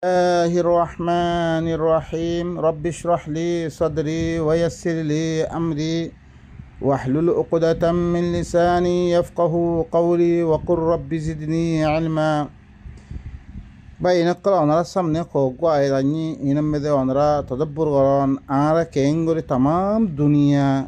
الله الرحمن الرحيم رب اشرح لي صدري ويسر لي أمري واحلل عقدة من لساني يفقه قولي وقل رب زدني علما بينقل أنرا سمني خوكو أيضاني إنمدي أنرا تدبر غران أنرا كينغوري تمام دنيا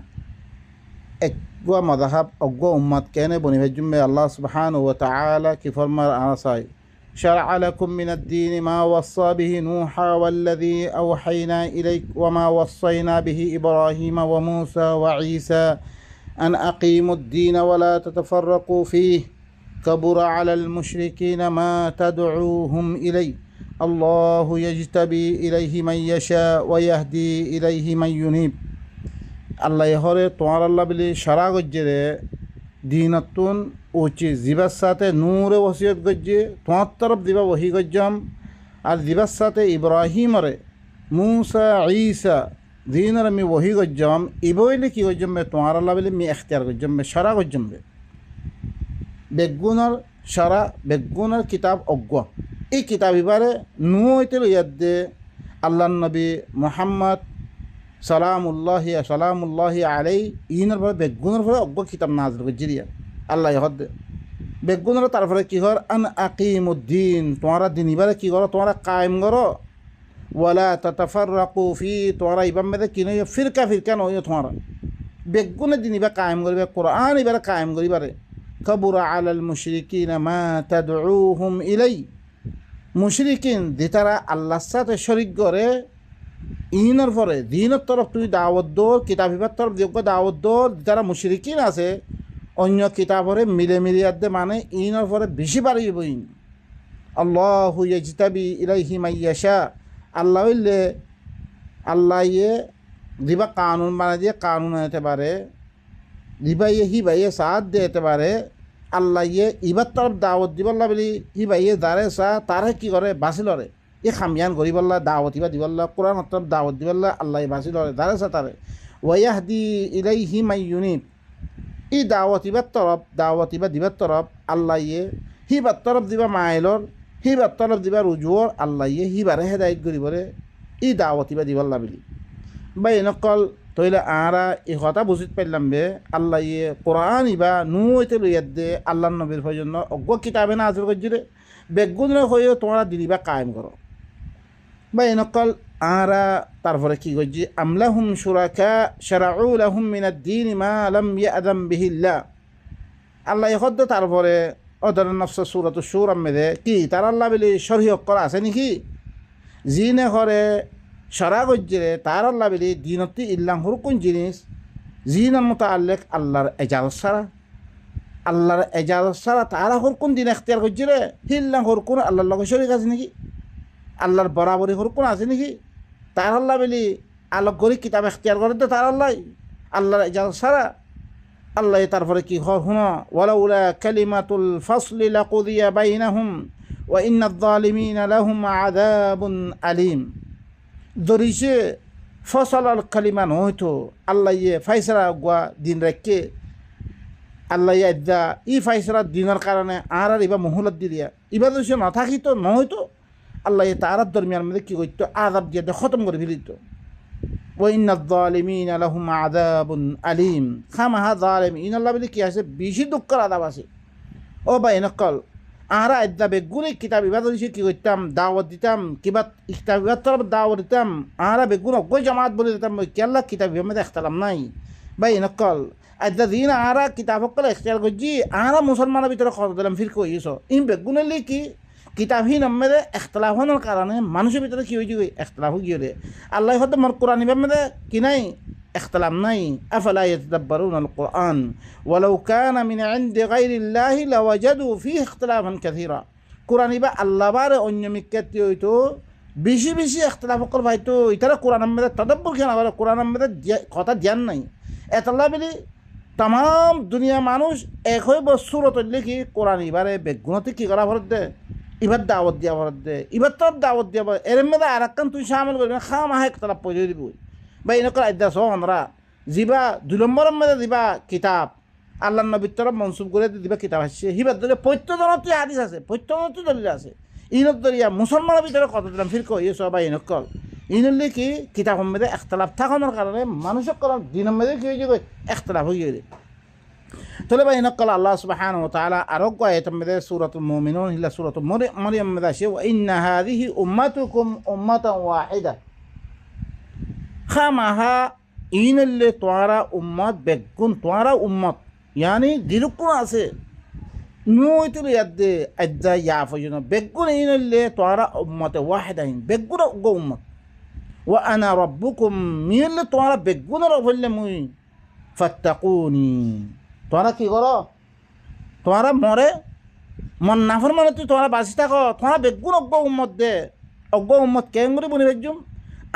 أقوى مذهب أقوى أمت كان بني بجمع الله سبحانه وتعالى كفرمر أنا صاي شرع لكم من الدين ما وصى به نوحا والذي أوحينا إليك وما وصينا به إبراهيم وموسى وعيسى أن أقيموا الدين ولا تتفرقوا فيه كبر على المشركين ما تدعوهم إليه الله يجتبي إليه من يشاء ويهدي إليه من ينيب الله يهوري توار الله بلي شرع جره دينتون ওচি zipper সাথে নূরে ওসিয়ত গজ্জে তোমার তরফ দিবা ওহি গজ্জাম আর জিবার সাথে ইব্রাহিমরে মুসা ঈসা দিনরে মি ওহি গজ্জাম ইবইলে কি গজ্জাম মে তোমার আল্লাহ বলে মি এখতিয়ার গজ্জাম মে সারা গজ্জাম বে বেগুনার সারা বেগুনার কিতাব অজ্ঞ এই কিতাব ইবারে নু হইতে লইয়াদে আল্লাহ নবী মুহাম্মদ সালামুল্লাহি আলাই ইনার পরে বেগুনার পরে অজ্ঞ কিতাব নাজল গজ্জিরিয়া আল্লাহ হদ বেগুনের তারপরে কি কর আন আকিমুদ্দিন তোমারা দিন ইবারে কি করো তোমরা কায়েম করো ওয়ালা তাতাফাররাকু ফি তোমরা ইবাম মেদে কি নয় ফিরকা নয় তোমরা বেগুনের দিন ইবা কায়েম করিবে কোরআন ইবারে কায়েম করিবারে কাবুরা আলাল মুশরিকিন মা তাদউহুম ইলাই মুশরিকিন দিতারা আল্লাহর সাথে শরীক করে ইনার পরে দিনের তরফ তুই দাওয়াত দোর কিতাবিবার তরফ যোগ্য দাওয়াত দোর যারা মুশরিকিন আছে অন্য কিতাবরে মিলে মিলিয়াদে মানে ইনার পরে বেশি বাড়িব ইন আল্লাহু ইয়াজতাবি ইলাইহি মান ইয়াশা আল্লাহ হইলে আল্লাহ ইয়ে দিবা কানুন বানাই দিয়ে কানুন আনতে পারে দিবা ইয়ে হিবাইয়ে সাথ দিতে পারে আল্লাহ ইয়ে ইবার তরফ দাওয়াত দিবল্লা বলি হিবাইয়ে দারে সা তারে কি করে বাসিলরে এ খামিয়ান গরিবল্লা দাওয়াত ইবা দিবল্লা কোরআন তরফ দাওয়াত দিবল্লা আল্লাহ বাসিলরে দারে সা তারে ওয়াহদি ইলাইহি মান ইউনিব ই দাওয়াতিবার দিবার তরফ আল্লাহ ইয়ে হিবার তরফ দিবা মাইলর হিবার তরফ দিবা রুজুর আল্লাহ ইয়ে হিবারে হেদায়ত করিবরে ই দাওয়াতিবা দিবার লাবিলি বা এনেকল তইলে আরা এই কথা বুঝিত পারলাম বে আল্লাহ ইয়ে কোরআন ইবা নু হইতে লইয়াদ দে আল্লাহ নবীর জন্য অজ্ঞ কিতাবে না আজর করছিরে বেগুন হয়ে তোমরা দিলিবা কায়েম করো বা এনেকল আরা তারপরে কি করছি আমলাহুম শুরাকা শারাউ লাহুম মিনাদ দ্বীন মা লাম ইয়াযাম বিহিল্লাহ আল্লাহ ইহদ তারপরে ওদের নফস সূরাতুশ শূরা মেদে কি তার আল্লাহ বলি শরীয়ত করা আছে নাকি জিনে করে সারা গজ্জে তার আল্লাহ বলি দিনতি ইল্লাহ কোন জিনিস জিন মুতাআল্লিক আল্লাহর এজাজত ছাড়া তারা কোন দিন এখতিয়ার গজ্জে হিল্লাহ কোন আল্লাহর লগে শরীক আছে নাকি আল্লাহর বরাবরি কোন আছে নাকি তার আল্লাহ বলি আল্লাহ গরি কিতাব এখতিয়ার করে তো তার আল্লাহর এজাজত ছাড়া আল্লাহ তারপরে কি হুনা ওয়ালাউলা কালিমাতুল ফাসলি লাকুদিয়া বাইনাহুম ওয়া ইন্নায যালিমিনা লাহুম আযাবুন আলীম দরিসে ফসলাল কালিমা নয়তো আল্লাহ ইয়ে ফাইসলা গুয়া দিন রাখকে আল্লাহ ইয়া ই ফাইসলা দিনের কারণে আর ইবা মহুলত দি দিয়া ইবা যদি না থাকিতো নহয়তো আল্লাহ তার দরমিয়ার মধ্যে কী করতো আযাব দিয়ে খতম করে ফেলিত ওয়া ইন্নায যালিমিনা লাহুম আযাবুন আলীম খামাহা যালিমিন আল্লাহ বলে কি আছে বেশি দুঃখের আযাব আছে ও বা এনেকল আরা আদ্যা বেগুনে কিতাব ইবাদ কী করতাম দাওয়াত দিতাম কিবা কিতাব ইবাদ তরফ দাওয়াত দিতাম আরা বেগুন অগৈ জামাত বলে দিতাম কেল্লা কিতাব ইবার মধ্যে এখতালাম নাই বা এনেকল আদ্যা দিন আরা কিতাব সকলে এখতিয়ার করছি আরা মুসলমানের ভিতরে খত দিলাম ফির কইছ ইন বেগুনের কি কিতাবহীন মেদে এখতলাফ হওয়ার কারণে মানুষের ভিতরে কী হয়েছে এখতলাফ গিয়ে আল্লাহ হয়তো মোর কোরআন ইবার মেদে কি নাই এখতলাফ নাই আফালা ইয়াতাদাব্বারুনা আল কোরআন ওয়ালাউ কানা মিন ইনদি গায়রিল্লাহি লাওয়াজাদু ফীহি ইখতিলাফান কাসীরা কোরআন ইবা আল্লাহ বারে অন্য মিক্কাতি হইতো বেশি এখতলাফ কর ভাইতো ইতারা কোরআন মেদে তদাব্বুর কেন আবার কোরআন মেদে কথা ধ্যান নাই এতলা বলি তাম দুনিয়া মানুষ এক হয়ে বছরত লিখি কোরআন ইবারে বেগুনতে কী করা ভরত দে ইবার দাওয়াত দিয়া ভরত দে ইবার তোর দাওয়াত দিয়া এর মেদে আর একখান তুই সামিল করবি খামাহা একতলাপ পয়সা দিব বা এনেকর আদ্যা আমরা যিবা 2 নম্বরের মেদে দিবা কিতাব আল্লাহ নবীর তরফ মনসুব করে দিবা কিতাব আসছে হিবার দলে প্রত্যেকজনতে হাদিস আছে প্রত্যেকজনতে দলিল আছে ইনত দরিয়া মুসলমানের ভিতরে কত দিলাম ফির কই সবাই ইনকল ইনলে কি কিতাব মেদে একতলাফ থাকানোর কারণে মানুষের কল দিন মেদে কি হয়ে যায় একতলাফ হয়ে গেলে তাহলে ভাই ইনকল আল্লাহ সুবহানাহু ওয়া তাআলা আরোগ্য আয়াত মেদে সূরাতুল মুমিনুন হিলা সূরাতুল মারইয়াম মেদে আসে ওয়া ইন্না হাযিহি উম্মাতুকুম উম্মাতান ওয়াহিদা খামাহা ইনলে তোয়ারা উম্মত বেগুন তোয়ারা উম্মত ইয়ানি দিরুকুন আছে নয়তুল ইয়াদে আজ্জা ইয়াফজুনা বেগুন ইনলে তোয়ারা উম্মতে ওয়াহিদাইন বেগুন গো উম্মত ওয়া আনা রাব্বুকুম মিনলে তোয়ারা বেগুন রফলে মুই ফাত্তাকুনি তোয়ারা কি করো তোয়ারা মরে মন নাফরমানে তুই তোয়ারা বাঁচি থাকো তোয়ারা বেগুন অজ্ঞ উম্মত দে অজ্ঞ উম্মত কেন করে বনি বেজুম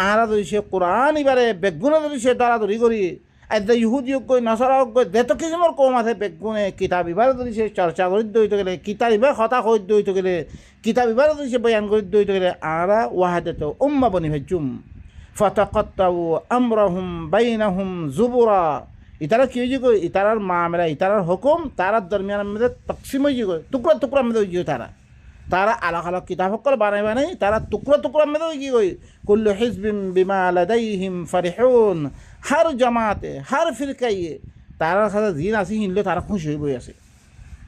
আরা ধরি সে কোরআন এবারে বেগুনে ধরি সে দরাদরি করি আজ ইহুদি কই নসরা কই দেত কিসিমর কম আছে বেগুনে কিতাব এবারে ধরি সে চর্চা করি দইতে গেলে কিতাব এবার কথা কই দইতে গেলে কিতাব এবারে ধরি সে বয়ান করি দইতে গেলে আরা ওয়াহাদাত উম্মা বনি ভেজুম ফাতাকাত্তাউ আমরাহুম বাইনাহুম জুবুরা ইতারা কি হয়ে কই ইতারার মামলা ইতারার হুকুম তারার দরমিয়ান মধ্যে তকসিম হয়ে কই টুকরা টুকরা মধ্যে হয়ে তারা আলাদা আলাদা কিতাব সকল বানাই তারা টুকরা টুকরা মেয়েদের কি কই কুল্লু হিজবিম বিমা লাদাইহিম ফারিহুন হার জামাতে হার ফিরকাইয়ে তারা সাথে দিন আসি হিনলে তারা খুশি হয়ে বই আছে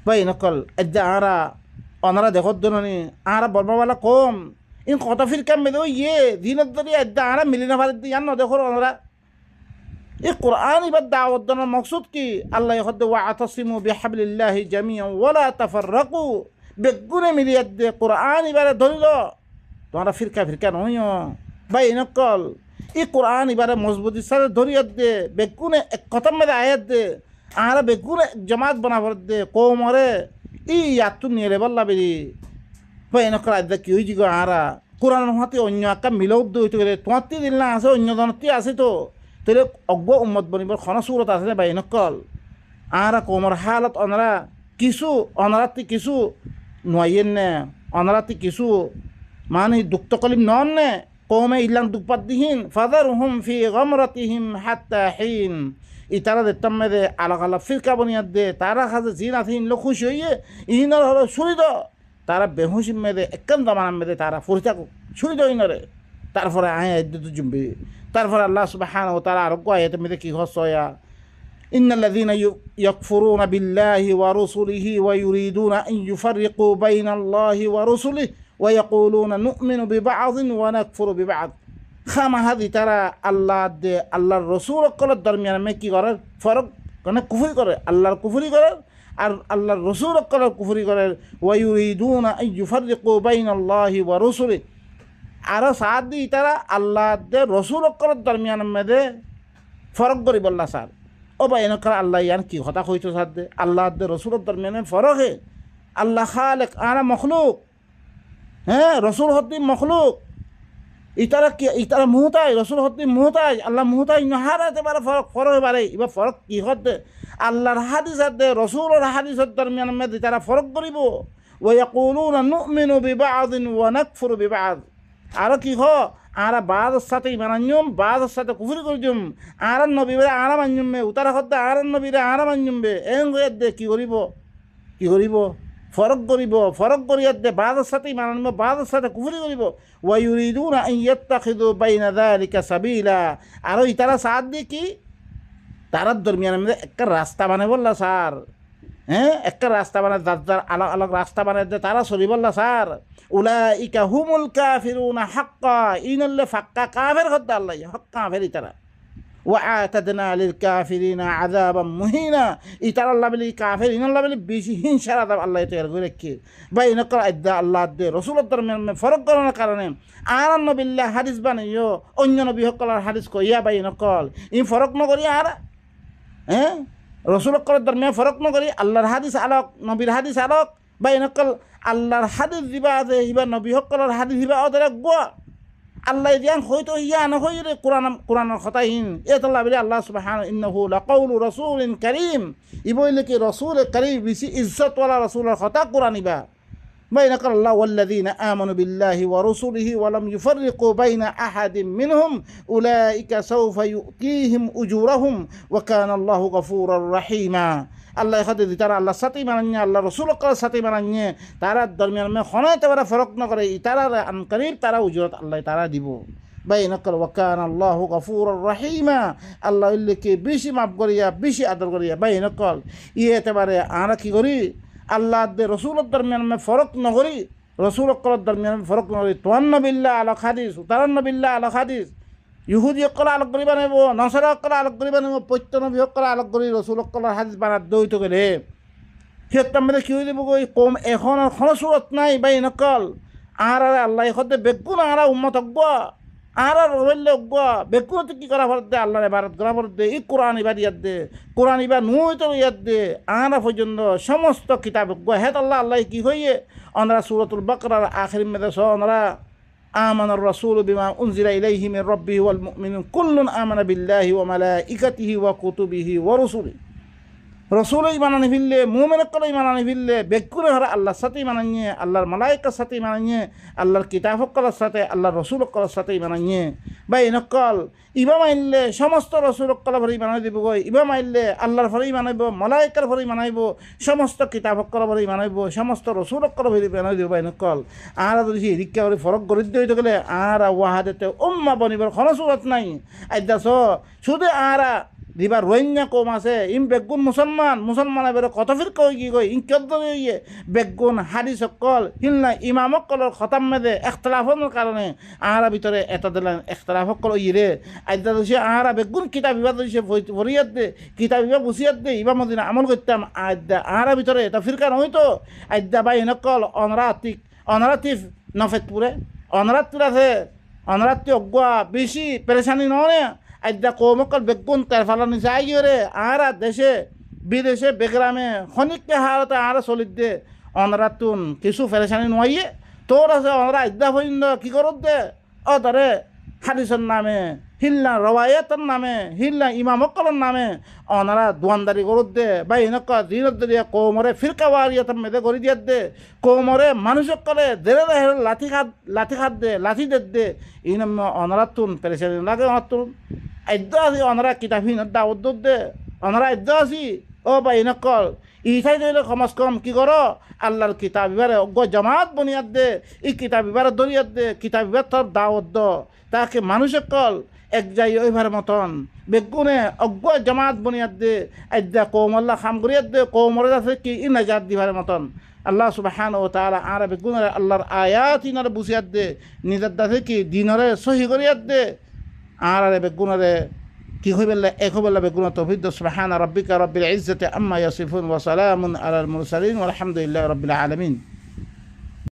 ভাই নকল এদ্দা আরা অনারা দেখত দনি আরা বলবাওয়ালা কম ইন কত ফিরকা মেয়েদের ইয়ে দিনের দরি এদ্দা আরা মিলি না পারে ইয়ান দেখো অনারা এই কোরআন এবার দাওয়াত দেওয়ার মকসুদ কি আল্লাহ হদ্দে ওয়া আতাসিমু বিহাবলিল্লাহি জামিআন ওয়ালা তাফাররাকু বেগুনে মিলিয়ে দে কোরআন এবারে ধরিল তোমরা ফিরকা ফিরকা নয় ভাই নকল এই কোরআন এবারে মজবুতির সাথে ধরিয়ে দে বেগুনে এক কথা মেরে আয়াত দে আর বেগুনে জমাত বানাবার দে কৌমরে ই ইয়াতু নিয়ে বললা বেরি ভাই নকল আজ কি হয়েছি গো আরা কোরআন হাতে অন্য একটা মিলও দইতে গেলে তোমার তি দিল না আছে অন্য জনতি আছে তো তাহলে অজ্ঞ উম্মত বনিবার খন সুরত আছে ভাই নকল আরা কৌমর হালত অনরা কিছু অনরাতি কিছু নয়েন নে অনারাতি কিছু মানে দুঃখ কলিম নন নে কৌমে ইল্লাং দুপাত দিহীন ফাদার হুম ফি গমরাতিহিম হাত্তা হিন ইতারা দেখতাম মেরে আলাগ আলাগ ফিরকা বনিয়াদ দে তারা খাজে জিন আছে ইনলো খুশি হইয়ে ইনর হলো শুনি দ তারা বেহুসি মেরে একদম দামান মেরে তারা ফুরি থাকুক শুনি দ ইনরে তারপরে আয় জুম্বি তারপরে আল্লাহ সুবহানাহু ওয়া তাআলা আরোগ্য আয়াতে মেরে কি হসয়া إن الذين يكفرون بالله ورسله ويريدون أن يفرقوا بين الله ورسله ويقولون نؤمن ببعض ونكفر ببعض خام هذه ترى الله الرسول قال الدرميان مكي قرر فرق كنا كفر قرر الله الكفر قرر الله الرسول قال الكفر قرر ويريدون أن يفرقوا بين الله ورسله على سعد ترى الله الرسول قال الدرميان مده فرق قريب الله صار ও ভাই এনেকার আল্লাহ ইয়ান কি কথা কইতো সাথে আল্লাহ রসুলের দরমিয়ানে ফরক হে আল্লাহ খালেক আরা মখলুক হ্যাঁ রসুল হদ্দি মখলুক ইতারা কি ইতারা মুহতাজ রসুল হদ্দি মুহতাজ আল্লাহ মুহতাজ নহারাতে পারে ফরক ফরক বারে এবার ফরক কি হদ্দে আল্লাহর হাদিস দে রসুলের হাদিসের দরমিয়ান মধ্যে তারা ফরক করিব ওয়া ইয়াকুলুনা নুমিনু বিবা'দিন ওয়া নাকফুরু বিবা'দ আর কি হ আরা বাদের সাথে ইমান আনজুম বাদের সাথে কুফরি করজুম আর নবীরে আরাম আনজুমবে উতারা হদ্দে আর নবীরে আরাম আনজুমবে এন গয়াত দে কি করিব ফরক করিয়াত দে বাদের সাথে ইমান আনব বাদের সাথে কুফরি করিব ওয়া ইউরিদুনা আন ইয়াত্তাখিযু বাইনা যালিকা সাবিলা আর ইতারা সাথ দিয়ে কি তারার দরমিয়ানের মধ্যে একটা রাস্তা বানাই বললা স্যার হ্যাঁ একটা রাস্তা বানায় যার আলাগ আলাগ রাস্তা বানায় দে তারা চলি বললা স্যার উলাইকা হুমুল কাফিরুনা হাক্কা ইনল্লে ফাক্কা কাফের হদ্দা আল্লাহ হক কাফের ইতারা ওয়া আতাদনা লিল কাফিরিনা আযাবাম মুহিনা ইতারা আল্লাহ বলি কাফের ইনল্লাহ বলি বেশি হিংসার আযাব আল্লাহ তৈরি করে রেখে বা ইনকর আদা আল্লাহ দে রাসূলের দরমিয়ানে ফরক করার কারণে আর নবিল্লাহ হাদিস বানাইও অন্য নবী হকলার হাদিস কইয়া বা ইনকল ই ফরক নকরি আর হ্যাঁ রসুলের করার দরমিয়ান ফরক নকরি আল্লাহর হাদিস আলোক নবীর হাদিস আলোক বা ইনকল আল্লাহর হাদিস দিবা আছে ইবা নবী হকলার হাদিস দিবা ওদের গোয়া আল্লাহ দিয়ান হয়তো ইয়া নহই রে কোরআনের কথাহীন এতল্লাহ বলে আল্লাহ সুবহানাহু ইন্নাহু লাকাউলু রাসূলিন কারীম ইবইলে কি রাসূল কারীম বেশি ইজ্জতওয়ালা রাসূলের কথা কোরআন ইবা بينك الله والذين آمنوا بالله ورسله ولم يفرقوا بين أحد منهم أولئك سوف يؤتيهم أجورهم وكان الله غفورا رحيما আল্লাহ খাতে তারা আল্লাহ সাথে মানান্য আল্লাহ রসুল সাথে মানান্য তারা দরমিয়ান খনায় তারা ফরক নকরে তারা আনকারিব তারা উজরত আল্লাহ তারা দিব বাইনাকাল ওয়াকান আল্লাহ গফুর রহিমা আল্লাহ ইল্লিকে বেশি মাফ করিয়া বেশি আদর করিয়া বাইনাকাল এতেবারে আমরা কি করি আল্লাহ দে রসুলের দরমিয়ান ফরক নকরি রসুল দরমিয়ান ফরক নকরি তোয়ান্নবিল্লা আল হাদিস উতারান্নবিল্লা আল হাদিস ইহুদি সকলে আলোক কৰি বানাব নচৰা সকলে আলোক কৰি বানাব পত্যনবী সকলে আলোক কৰি ৰচুল সকলৰ হাদিস বানাত দৈত গ'লে সিহঁতৰ মানে কি হৈ যাব গৈ কম এখনৰ খৰচুৰত নাই বাই নকল আর আল্লাহ সদে বেগুন আরা উম্মত অজ্ঞ আর রইলে অজ্ঞ বেগুনতে কি করা ফরত দে আল্লাহর ইবাদত করা ফরত দে এই কোরআন ইবাদ দে কোরআন ইবাদ নুই তো ইয়াদ দে আরা পর্যন্ত সমস্ত কিতাব অজ্ঞ হেত আল্লাহ আল্লাহ কি হইয়ে অনরা সূরাতুল বাকরার আখির মেদে অনরা آمن الرسول بما أنزل إليه من ربه والمؤمنون كل آمن بالله وملائكته وكتبه ورسله রসুল ইমান আনি ফিরলে মুমিন কল ইমান আনি ফিরলে বেকুরে হরা আল্লাহর সাথে ইমান আনিয়ে আল্লাহর মালাইকার সাথে ইমান আনিয়ে আল্লাহর কিতাব সকলের সাথে আল্লাহর রসুল সকলের সাথে ইমান আনিয়ে বা এনেকল ইবা মাইলে সমস্ত রসুল সকলের ভরে ইমান দিব গই ইবা মাইলে আল্লাহর ভরে ইমান আইব মালাইকার ভরে ইমান আইব সমস্ত কিতাব সকলের ভরে ইমান আইব সমস্ত রসুল সকলের ভরে ইমান দিব বা এনেকল আর যদি হিরিকা ভরে ফরক গরিদ্র হইতে গেলে আর ওয়াহাদেতে উম্মা বনিবার কোনো সুরত নাই আইদাস শুধু আরা দিবার রোহিঙ্গা কম আছে ইম বেগুন মুসলমান এবারে কত ফির কই কি কই ইন কেদ্দ ইয়ে বেগুন হাদি সকল হিলনা ইমাম সকলের খতাম মেদে এখতলাফের কারণে আহারা ভিতরে এটা দিলেন এখতলাফ সকল ইরে আইদা দিছে আহারা বেগুন কিতাব বিবাদ দিছে ভরিয়াত দে কিতাব বিবাদ বুসিয়াত দে ইবা মদিনা আমল করতাম আইদা আহারা ভিতরে এটা ফিরকা নইতো আইদা বাই নকল অনরাতিফ নফেতপুরে অনরাত্তুর আছে অনরাত্তি অজ্ঞা বেশি পেরেশানি নয় আইদা কৌমকল বেগুন তার ফালানি যাই রে আরা দেশে বিদেশে বেগ্রামে খনিককে হারতে আরা চলিত দে অনরাতুন কিছু ফেরেশানি নোয়াইয়ে তোর আছে অনরা আইদা পর্যন্ত কি করত দে ও তারে হাদিসের নামে হিল্লা রওয়ায়াতের নামে হিল্লা ইমামকলের নামে অনারা দোয়ানদারি করত দে বা এনেকা দিনত দিয়ে কৌমরে ফিরকা ওয়ারিয়াতের মেদে করে দিয়াত দে কৌমরে মানুষকলে দেরে দেহে লাঠি খাত দে লাঠি দে এই নাম অনারাতুন পেরেশানি লাগে অনাতুন আদ্য আছি অনারা কিতাবহীন দাওয়াত দে অনারা আদ্য আছি ও বা এনেকল ইঠাই দিলে কমস কম কি করো আল্লাহর কিতাব বিবারে অজ্ঞ জামাত বনিয়াত দে এই কিতাব বিবারে দরিয়াত দে কিতাব বিবার তোর দাওয়াত দ তাকে মানুষকল এক যাই ওইভার মতন বেগুনে অজ্ঞ জামাত বনিয়াত দে আদ্যা কৌমল্লা খাম করিয়াত দে কৌমরের আছে কি ই নাজাত দিবার মতন আল্লাহ সুবহানাহু ওয়া তাআলা আর বেগুনের আল্লাহর আয়াত ইনারে বুঝিয়াত দে নিজের দাসে কি দিনরে সহি করিয়াত দে আর বেগুনরে কি হইবেলা এক হইবেলা বেগুন তৌফিক সুবহান রাব্বিকা রাব্বিল ইজ্জাতি আম্মা ইয়াসিফুন ওয়া সালামুন আলাল মুরসালিন ওয়া আলহামদুলিল্লাহি রাব্বিল আলামিন।